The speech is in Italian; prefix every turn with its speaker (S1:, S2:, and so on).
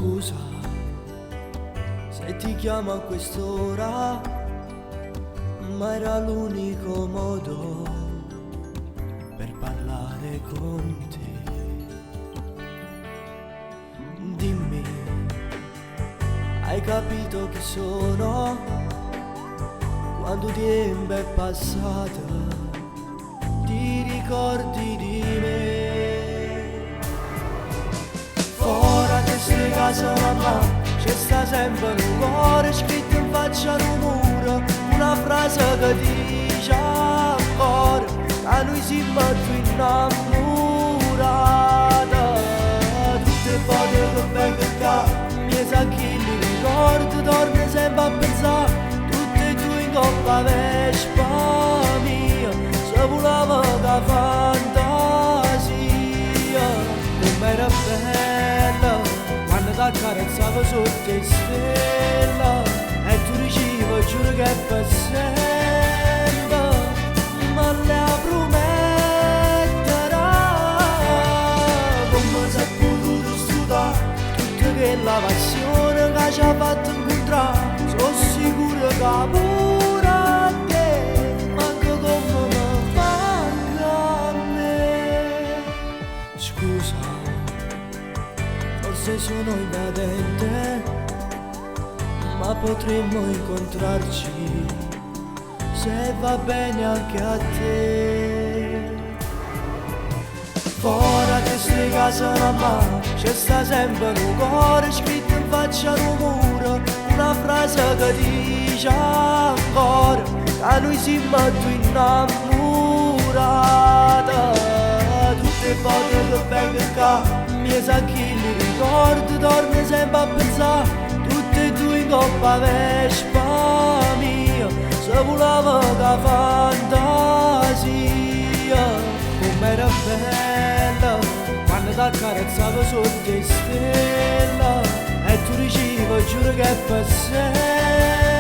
S1: Scusa se ti chiamo a quest'ora, ma era l'unico modo per parlare con te. Dimmi, hai capito chi sono? Quando tempo è passato, ti ricordi di me? Fuori queste case mamma, c'è sta sempre un cuore scritto in faccia al muro, una frase che dice ancora che noi siamo più innamorati. Tutte le volte che vengo qua, mi sa che li ricordo, torno sempre a pensare, tutte e due in coppa vespa mia, se volava da fantasia, com'era bella quando ti accarezzavo sotto le stelle e tu dicevi giuro che è per sempre, ma le prometterà. Come si è potuto studare tutta quella passione che ci ha fatto incontrare? Sono sicuro che pure a te manca come mi manca a me. Scusa, forse sono invadente, ma potremmo incontrarci se va bene anche a te. Fuori queste case mamma, c'è sta sempre un cuore scritto in faccia al muro, una frase che dice ancora che noi siamo più innamorati. Tutte le volte che vengo qua, mi sa che li ricordo, torno sempre a pensare, tutte e due in coppa vespa mia, se volava da fantasia, com'era bella quando ti accarezzavo sotto le stelle e tu dicevi giuro che è per sempre.